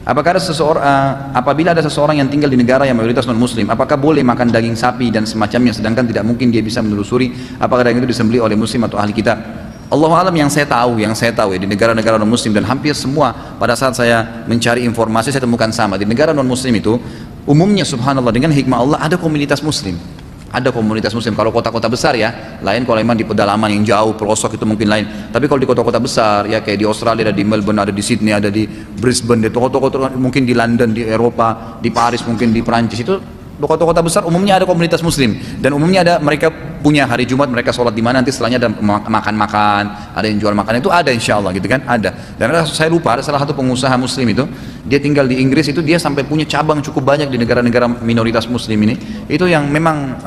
Apakah ada seseorang, apabila ada seseorang yang tinggal di negara yang mayoritas non-muslim, apakah boleh makan daging sapi dan semacamnya, sedangkan tidak mungkin dia bisa menelusuri apakah daging itu disembelih oleh muslim atau ahli kitab? Allahu alam, yang saya tahu ya, di negara-negara non-muslim, dan hampir semua pada saat saya mencari informasi saya temukan sama. Di negara non-muslim itu umumnya subhanallah dengan hikmah Allah ada komunitas muslim. Ada komunitas muslim, kalau kota-kota besar ya, lain kalau memang di pedalaman yang jauh, pelosok itu mungkin lain. Tapi kalau di kota-kota besar ya, kayak di Australia ada di Melbourne, ada di Sydney, ada di Brisbane, di kota-kota mungkin di London, di Eropa, di Paris, mungkin di Perancis, itu di kota-kota besar umumnya ada komunitas muslim. Dan umumnya ada, mereka punya hari Jumat, mereka sholat di mana, nanti setelahnya ada makan-makan, ada yang jual makanan, itu ada insya Allah gitu kan, ada. Dan saya lupa, ada salah satu pengusaha muslim itu, dia tinggal di Inggris itu, dia sampai punya cabang cukup banyak di negara-negara minoritas muslim ini, itu yang memang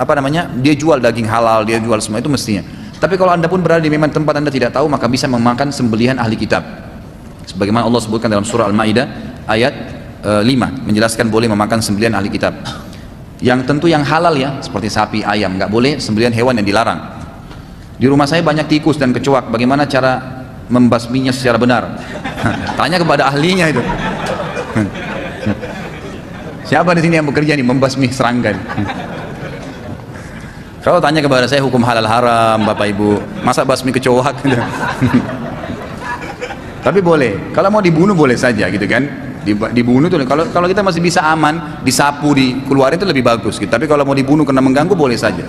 dia jual daging halal, dia jual semua itu mestinya. Tapi kalau anda pun berada di memang tempat anda tidak tahu, maka bisa memakan sembelihan ahli kitab, sebagaimana Allah sebutkan dalam surah Al-Maidah ayat 5, menjelaskan boleh memakan sembelihan ahli kitab, yang tentu yang halal ya, seperti sapi, ayam, nggak boleh sembelihan hewan yang dilarang. Di rumah saya banyak tikus dan kecoak, bagaimana cara membasminya secara benar? Tanya kepada ahlinya itu. Siapa di sini yang bekerja nih membasmi serangga? Kalau tanya kepada saya hukum halal haram, Bapak Ibu, masa basmi kecoak? Tapi boleh, kalau mau dibunuh boleh saja gitu kan. Dibunuh tuh, kalau kita masih bisa aman, disapu, dikeluarin itu lebih bagus gitu. Tapi kalau mau dibunuh karena mengganggu boleh saja.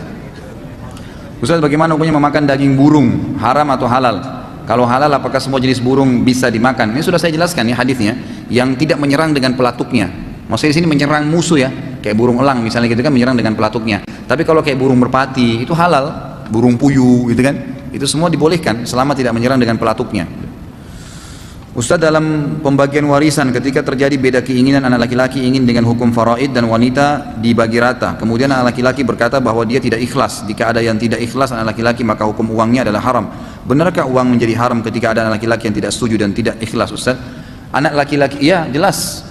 Ustaz, bagaimana hukumnya memakan daging burung, haram atau halal? Kalau halal, apakah semua jenis burung bisa dimakan? Ini sudah saya jelaskan ya hadisnya, yang tidak menyerang dengan pelatuknya. Maksudnya di sini menyerang musuh ya, kayak burung elang misalnya gitu kan, menyerang dengan pelatuknya. Tapi kalau kayak burung merpati itu halal, burung puyuh gitu kan, itu semua dibolehkan selama tidak menyerang dengan pelatuknya. Ustaz, dalam pembagian warisan ketika terjadi beda keinginan, anak laki-laki ingin dengan hukum faraid dan wanita dibagi rata, kemudian anak laki-laki berkata bahwa dia tidak ikhlas. Jika ada yang tidak ikhlas anak laki-laki, maka hukum uangnya adalah haram. Benarkah uang menjadi haram ketika ada anak laki-laki yang tidak setuju dan tidak ikhlas? Ustaz, anak laki-laki, ya jelas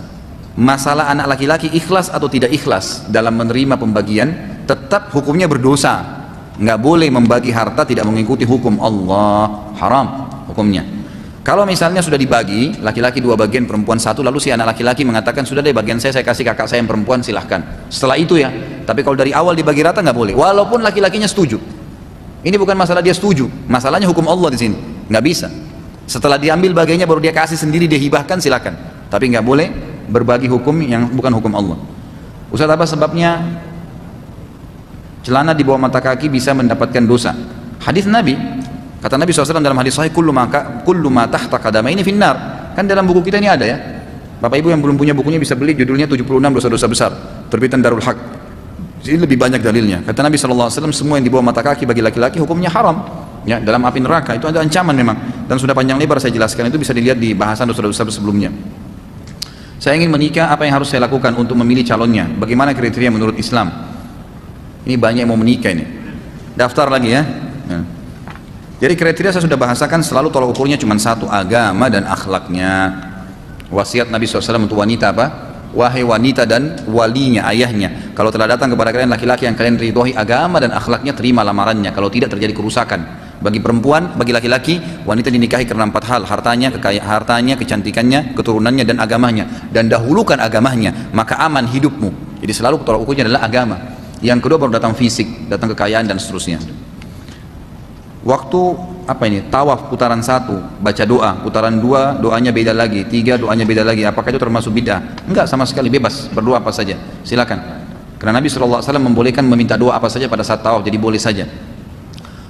masalah anak laki-laki ikhlas atau tidak ikhlas dalam menerima pembagian, tetap hukumnya berdosa. Nggak boleh membagi harta tidak mengikuti hukum Allah, haram hukumnya. Kalau misalnya sudah dibagi, laki-laki 2 bagian, perempuan 1, lalu si anak laki-laki mengatakan, sudah deh bagian saya kasih kakak saya yang perempuan, silahkan. Setelah itu ya, tapi kalau dari awal dibagi rata nggak boleh, walaupun laki-lakinya setuju. Ini bukan masalah dia setuju, masalahnya hukum Allah di sini, nggak bisa. Setelah diambil bagiannya baru dia kasih sendiri, dia hibahkan, silahkan. Tapi nggak boleh berbagi hukum yang bukan hukum Allah. Ustaz, apa sebabnya celana di bawah mata kaki bisa mendapatkan dosa? Hadis Nabi. Kata Nabi SAW dalam hadis sahih, kullu ma tahta qadamaini finnar. Kan dalam buku kita ini ada ya. Bapak Ibu yang belum punya bukunya bisa beli, judulnya 76 dosa-dosa besar, terbitan Darul Haq. Ini lebih banyak dalilnya. Kata Nabi SAW, semua yang di bawah mata kaki bagi laki-laki hukumnya haram. Ya, dalam api neraka itu ada ancaman memang. Dan sudah panjang lebar saya jelaskan, itu bisa dilihat di bahasan dosa-dosa sebelumnya. Saya ingin menikah, apa yang harus saya lakukan untuk memilih calonnya? Bagaimana kriteria menurut Islam? Ini banyak yang mau menikah ini. Daftar lagi ya. Jadi kriteria saya sudah bahasakan, selalu tolak ukurnya cuma satu, agama dan akhlaknya. Wasiat Nabi SAW untuk wanita apa? Wahai wanita dan walinya, ayahnya, kalau telah datang kepada kalian laki-laki yang kalian ridhoi agama dan akhlaknya, terima lamarannya. Kalau tidak, terjadi kerusakan. Bagi perempuan, bagi laki-laki, wanita dinikahi karena 4 hal: hartanya, kecantikannya, keturunannya, dan agamanya. Dan dahulukan agamanya, maka aman hidupmu. Jadi selalu tolak ukurnya adalah agama. Yang kedua baru datang fisik, datang kekayaan dan seterusnya. Waktu tawaf putaran 1 baca doa, putaran 2 doanya beda lagi, 3 doanya beda lagi, apakah itu termasuk bid'ah? Enggak, sama sekali, bebas, berdoa apa saja, silakan. Karena Nabi SAW membolehkan meminta doa apa saja pada saat tawaf, jadi boleh saja.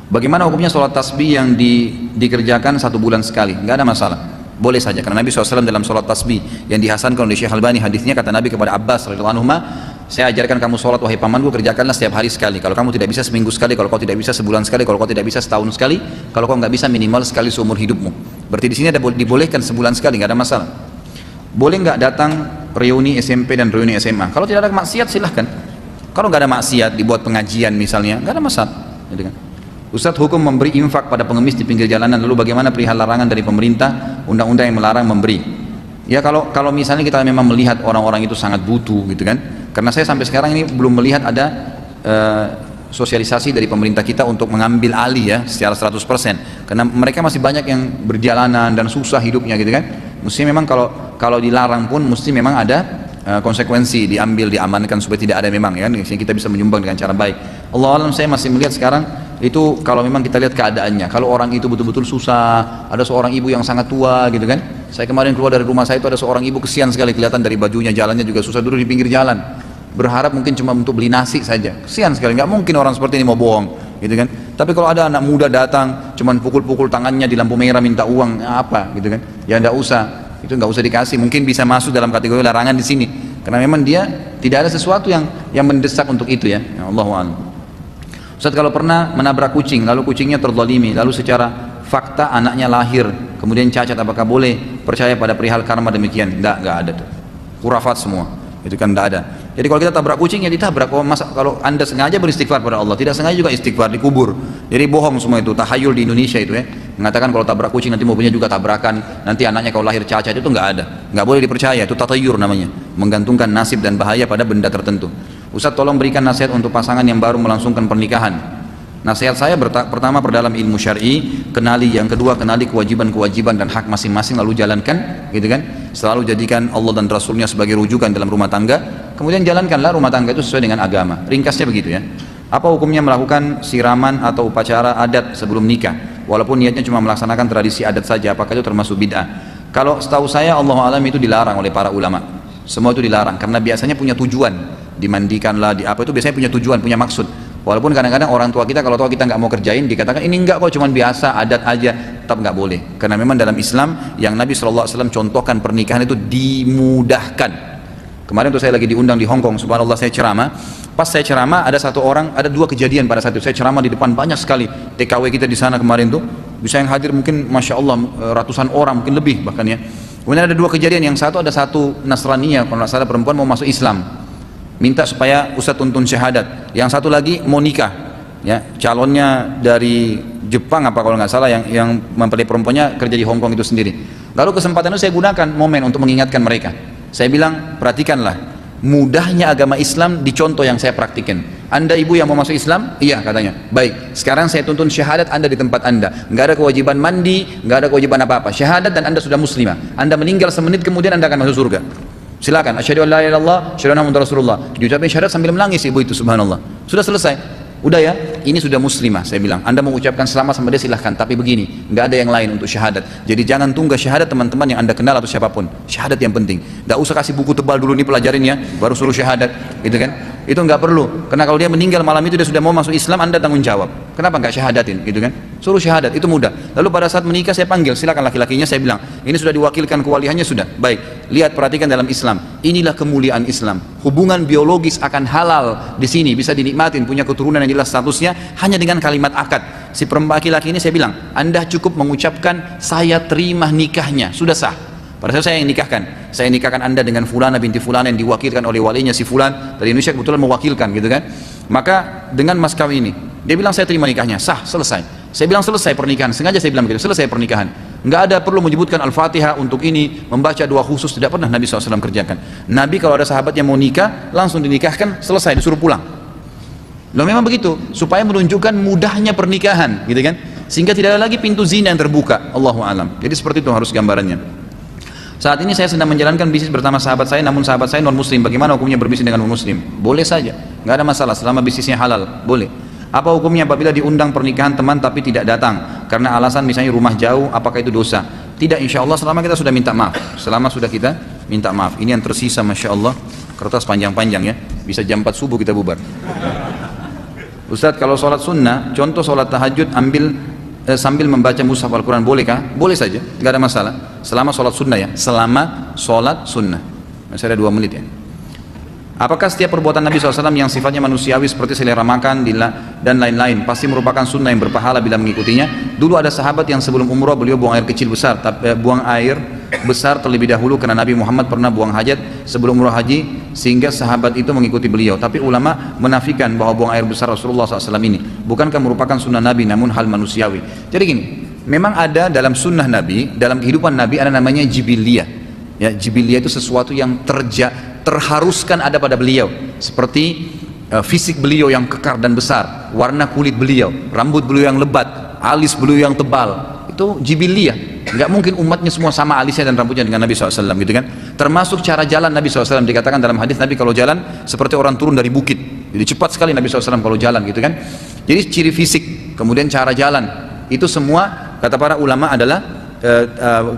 Bagaimana hukumnya sholat tasbih yang dikerjakan 1 bulan sekali? Enggak ada masalah, boleh saja. Karena Nabi SAW dalam sholat tasbih yang dihasankan oleh Syekh Albani, hadisnya kata Nabi kepada Abbas radhiyallahu anhu, saya ajarkan kamu sholat wahai pamanku, kerjakanlah setiap hari sekali. Kalau kamu tidak bisa seminggu sekali, kalau kau tidak bisa sebulan sekali, kalau kau tidak bisa setahun sekali, kalau kau nggak bisa minimal sekali seumur hidupmu. Berarti di sini ada dibolehkan sebulan sekali, nggak ada masalah. Boleh nggak datang reuni SMP dan reuni SMA? Kalau tidak ada maksiat silahkan. Kalau nggak ada maksiat, dibuat pengajian misalnya, nggak ada masalah. Gitu kan? Ustadz, hukum memberi infak pada pengemis di pinggir jalanan, lalu bagaimana perihal larangan dari pemerintah, undang-undang yang melarang memberi? Ya kalau misalnya kita memang melihat orang-orang itu sangat butuh gitu kan, karena saya sampai sekarang ini belum melihat ada sosialisasi dari pemerintah kita untuk mengambil alih ya secara 100%, karena mereka masih banyak yang berjalanan dan susah hidupnya gitu kan. Mesti memang kalau dilarang pun mesti memang ada konsekuensi, diambil, diamankan supaya tidak ada memang ya, sehingga kita bisa menyumbang dengan cara baik. Allah alam, saya masih melihat sekarang itu kalau memang kita lihat keadaannya, kalau orang itu betul-betul susah, ada seorang ibu yang sangat tua gitu kan. Saya kemarin keluar dari rumah saya itu ada seorang ibu, kesian sekali kelihatan dari bajunya, jalannya juga susah, duduk di pinggir jalan, berharap mungkin cuma untuk beli nasi saja. Kesian sekali, nggak mungkin orang seperti ini mau bohong gitu kan. Tapi kalau ada anak muda datang cuman pukul-pukul tangannya di lampu merah minta uang, apa gitu kan, ya nggak usah, itu nggak usah dikasih. Mungkin bisa masuk dalam kategori larangan di sini karena memang dia tidak ada sesuatu yang mendesak untuk itu ya. Allahu a'lam. Ustaz, kalau pernah menabrak kucing lalu kucingnya terzalimi, lalu secara fakta anaknya lahir kemudian cacat, apakah boleh percaya pada perihal karma demikian? Nggak ada tuh, khurafat semua itu kan, nggak ada. Jadi kalau kita tabrak kucing ya ditabrak. Kalau anda sengaja beristighfar pada Allah, tidak sengaja juga istighfar, dikubur. Jadi bohong semua itu, tahayul di Indonesia itu ya, mengatakan kalau tabrak kucing nanti mobilnya juga tabrakan, nanti anaknya kalau lahir cacat, itu nggak ada, nggak boleh dipercaya, itu tatayur namanya, menggantungkan nasib dan bahaya pada benda tertentu. Ustaz, tolong berikan nasihat untuk pasangan yang baru melangsungkan pernikahan. Nasihat saya pertama, perdalam ilmu syar'i, kenali. Yang kedua, kenali kewajiban-kewajiban dan hak masing-masing lalu jalankan, gitu kan. Selalu jadikan Allah dan Rasulnya sebagai rujukan dalam rumah tangga. Kemudian jalankanlah rumah tangga itu sesuai dengan agama. Ringkasnya begitu ya. Apa hukumnya melakukan siraman atau upacara adat sebelum nikah? Walaupun niatnya cuma melaksanakan tradisi adat saja, apakah itu termasuk bid'ah? Kalau setahu saya, Allah alam, itu dilarang oleh para ulama. Semua itu dilarang karena biasanya punya tujuan. Dimandikanlah, di apa itu biasanya punya tujuan, punya maksud. Walaupun kadang-kadang orang tua kita, kalau tua kita nggak mau kerjain, dikatakan ini enggak kok, cuman biasa, adat aja, tetap nggak boleh. Karena memang dalam Islam yang Nabi SAW contohkan pernikahan itu dimudahkan. Kemarin tuh saya lagi diundang di Hong Kong, subhanallah, saya ceramah. Pas saya ceramah ada satu orang, ada dua kejadian pada saat itu. Saya ceramah di depan banyak sekali TKW kita di sana kemarin tuh, bisa yang hadir mungkin masya Allah ratusan orang, mungkin lebih bahkan ya. Kemudian ada dua kejadian, yang satu ada satu Nasraniyah, kalau nggak salah perempuan mau masuk Islam, minta supaya Ustadz tuntun syahadat. Yang satu lagi mau nikah, ya calonnya dari Jepang apa kalau nggak salah, yang mempelai perempuannya kerja di Hong Kong itu sendiri. Lalu kesempatan itu saya gunakan momen untuk mengingatkan mereka. Saya bilang, perhatikanlah mudahnya agama Islam, dicontoh yang saya praktikin. Anda ibu yang mau masuk Islam? Iya katanya. Baik, sekarang saya tuntun syahadat Anda di tempat Anda. Nggak ada kewajiban mandi, nggak ada kewajiban apa-apa. Syahadat dan Anda sudah muslimah. Anda meninggal semenit kemudian Anda akan masuk surga. Silakan, asyhadu an la ilaha illallah, asyhadu anna muhammadar rasulullah. Diucapin syahadat sambil menangis ibu itu, subhanallah. Sudah selesai. Udah ya, ini sudah muslimah. Saya bilang, Anda mau ucapkan selamat sama dia silahkan, tapi begini, nggak ada yang lain untuk syahadat. Jadi jangan tunggu syahadat teman-teman yang Anda kenal atau siapapun. Syahadat yang penting. Nggak usah kasih buku tebal dulu nih pelajarin ya, baru suruh syahadat, gitu kan? Itu nggak perlu. Karena kalau dia meninggal malam itu dia sudah mau masuk Islam, Anda tanggung jawab. Kenapa nggak syahadatin, gitu kan? Suruh syahadat, itu mudah. Lalu pada saat menikah saya panggil, silakan laki-lakinya, saya bilang, ini sudah diwakilkan kewaliannya sudah. Baik, lihat perhatikan dalam Islam. Inilah kemuliaan Islam. Hubungan biologis akan halal di sini, bisa dinikmatin, punya keturunan yang jelas statusnya hanya dengan kalimat akad. Si perempuan laki-laki ini saya bilang, Anda cukup mengucapkan saya terima nikahnya, sudah sah. Pada saat saya yang nikahkan, saya nikahkan Anda dengan fulana binti fulana yang diwakilkan oleh walinya si fulan dari Indonesia, kebetulan mewakilkan gitu kan. Maka dengan mas kawin ini, dia bilang saya terima nikahnya, sah, selesai. Saya bilang selesai pernikahan, sengaja saya bilang begitu, selesai pernikahan. Nggak ada perlu menyebutkan Al-Fatihah untuk ini, membaca doa khusus, tidak pernah Nabi SAW kerjakan. Nabi kalau ada sahabat yang mau nikah, langsung dinikahkan, selesai, disuruh pulang. Loh memang begitu, supaya menunjukkan mudahnya pernikahan, gitu kan? Sehingga tidak ada lagi pintu zina yang terbuka, Allahu a'lam. Jadi seperti itu harus gambarannya. Saat ini saya sedang menjalankan bisnis bersama sahabat saya, namun sahabat saya non muslim. Bagaimana hukumnya berbisnis dengan non muslim? Boleh saja, nggak ada masalah selama bisnisnya halal, boleh. Apa hukumnya apabila diundang pernikahan teman tapi tidak datang karena alasan misalnya rumah jauh, apakah itu dosa? Tidak, insya Allah selama kita sudah minta maaf. Selama sudah kita minta maaf. Ini yang tersisa, masya Allah, kertas panjang-panjang ya, bisa jam 4 subuh kita bubar. Ustadz, kalau sholat sunnah, contoh sholat tahajud sambil membaca mushaf Al-Quran, bolehkah? Boleh saja, nggak ada masalah. Selama sholat sunnah ya, selama sholat sunnah. Masih ada 2 menit ya. Apakah setiap perbuatan Nabi SAW yang sifatnya manusiawi seperti selera makan dan lain-lain pasti merupakan sunnah yang berpahala bila mengikutinya? Dulu ada sahabat yang sebelum umrah beliau buang air kecil besar, buang air besar terlebih dahulu karena Nabi Muhammad pernah buang hajat sebelum umrah haji sehingga sahabat itu mengikuti beliau. Tapi ulama menafikan bahwa buang air besar Rasulullah SAW ini bukankah merupakan sunnah Nabi namun hal manusiawi. Jadi gini, memang ada dalam sunnah Nabi, dalam kehidupan Nabi ada namanya jibiliyah. Ya, jibiliyah itu sesuatu yang terharuskan ada pada beliau, seperti fisik beliau yang kekar dan besar, warna kulit beliau, rambut beliau yang lebat, alis beliau yang tebal, itu jibiliyah. Nggak mungkin umatnya semua sama alisnya dan rambutnya dengan Nabi SAW gitu kan. Termasuk cara jalan Nabi SAW, dikatakan dalam hadis Nabi kalau jalan seperti orang turun dari bukit. Jadi cepat sekali Nabi SAW kalau jalan gitu kan. Jadi ciri fisik, kemudian cara jalan, itu semua kata para ulama adalah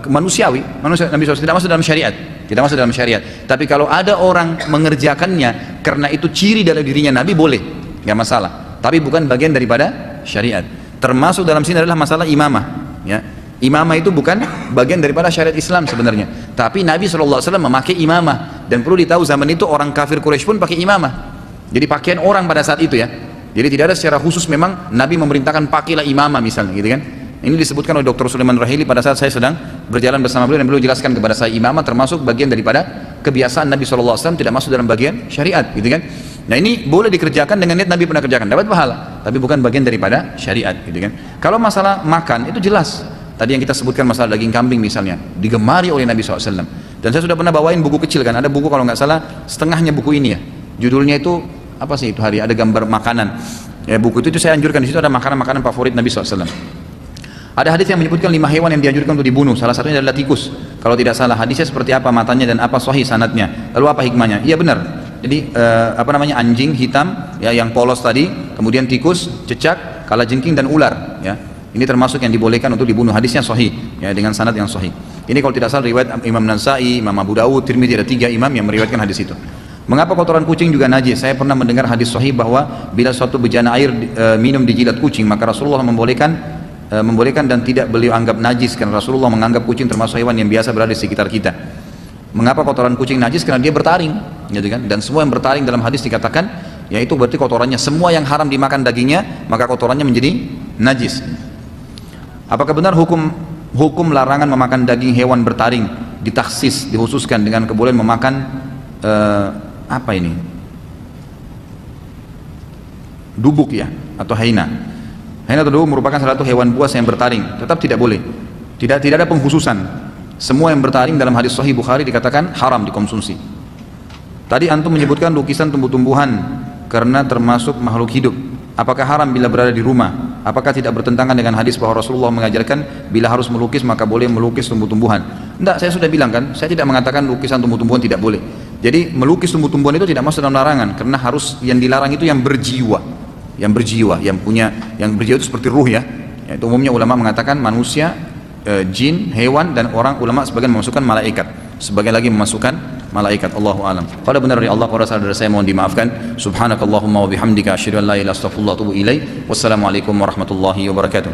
manusiawi. Nabi SAW tidak masuk dalam syariat, tidak masuk dalam syariat. Tapi kalau ada orang mengerjakannya karena itu ciri dari dirinya Nabi, boleh, nggak masalah. Tapi bukan bagian daripada syariat. Termasuk dalam sini adalah masalah imamah. Ya, imamah itu bukan bagian daripada syariat Islam sebenarnya. Tapi Nabi SAW memakai imamah, dan perlu ditahu zaman itu orang kafir Quraisy pun pakai imamah. Jadi pakaian orang pada saat itu ya. Jadi tidak ada secara khusus memang Nabi memerintahkan pakailah imamah misalnya, gitu kan? Ini disebutkan oleh Dr. Sulaiman Rahili pada saat saya sedang berjalan bersama beliau, dan beliau jelaskan kepada saya imamah termasuk bagian daripada kebiasaan Nabi SAW, tidak masuk dalam bagian syariat, gitu kan? Nah ini boleh dikerjakan dengan niat Nabi pernah kerjakan, dapat pahala, tapi bukan bagian daripada syariat, gitu kan? Kalau masalah makan itu jelas. Tadi yang kita sebutkan masalah daging kambing misalnya, digemari oleh Nabi SAW. Dan saya sudah pernah bawain buku kecil kan, ada buku kalau nggak salah setengahnya buku ini ya. Judulnya itu apa sih itu hari, ada gambar makanan. Ya buku itu saya anjurkan, di situ ada makanan-makanan favorit Nabi SAW. Ada hadis yang menyebutkan 5 hewan yang dianjurkan untuk dibunuh, salah satunya adalah tikus. Kalau tidak salah hadisnya seperti apa matanya dan apa sahih sanadnya. Lalu apa hikmahnya? Iya benar. Jadi anjing hitam ya yang polos tadi, kemudian tikus, cecak, kalajengking dan ular ya. Ini termasuk yang dibolehkan untuk dibunuh, hadisnya sahih ya dengan sanad yang sahih. Ini kalau tidak salah riwayat Imam Nasa'i, Imam Abu Dawud, Tirmidzi, ada 3 imam yang meriwayatkan hadis itu. Mengapa kotoran kucing juga najis? Saya pernah mendengar hadis sahih bahwa bila suatu bejana air minum di jilat kucing, maka Rasulullah membolehkan dan tidak beliau anggap najis, karena Rasulullah menganggap kucing termasuk hewan yang biasa berada di sekitar kita. Mengapa kotoran kucing najis? Karena dia bertaring, gitu kan? Dan semua yang bertaring dalam hadis dikatakan, yaitu berarti kotorannya, semua yang haram dimakan dagingnya, maka kotorannya menjadi najis. Apakah benar hukum larangan memakan daging hewan bertaring ditaksis, dikhususkan dengan kebolehan memakan dubuk ya, atau hyena? Hyena atau dubuk merupakan salah satu hewan buas yang bertaring, tetap tidak boleh. Tidak ada pengkhususan. Semua yang bertaring dalam hadis sahih Bukhari dikatakan haram dikonsumsi. Tadi antum menyebutkan lukisan tumbuh-tumbuhan karena termasuk makhluk hidup. Apakah haram bila berada di rumah? Apakah tidak bertentangan dengan hadis bahwa Rasulullah mengajarkan bila harus melukis maka boleh melukis tumbuh-tumbuhan? Tidak, saya sudah bilang kan, saya tidak mengatakan lukisan tumbuh-tumbuhan tidak boleh. Jadi melukis tumbuh-tumbuhan itu tidak masuk dalam larangan, karena harus yang dilarang itu yang berjiwa, yang berjiwa itu seperti ruh ya. Itu umumnya ulama mengatakan manusia, jin, hewan, dan orang, ulama sebagian memasukkan malaikat, sebagian lagi memasukkan malaikat. Allahu alam. Kalau benar dari Allah, kalau salah dari saya mohon dimaafkan. Subhanakallahumma wa bihamdika asyhadu an la ilaha illa anta astaghfiruka wa atubu ilaik. Wassalamualaikum warahmatullahi wabarakatuh.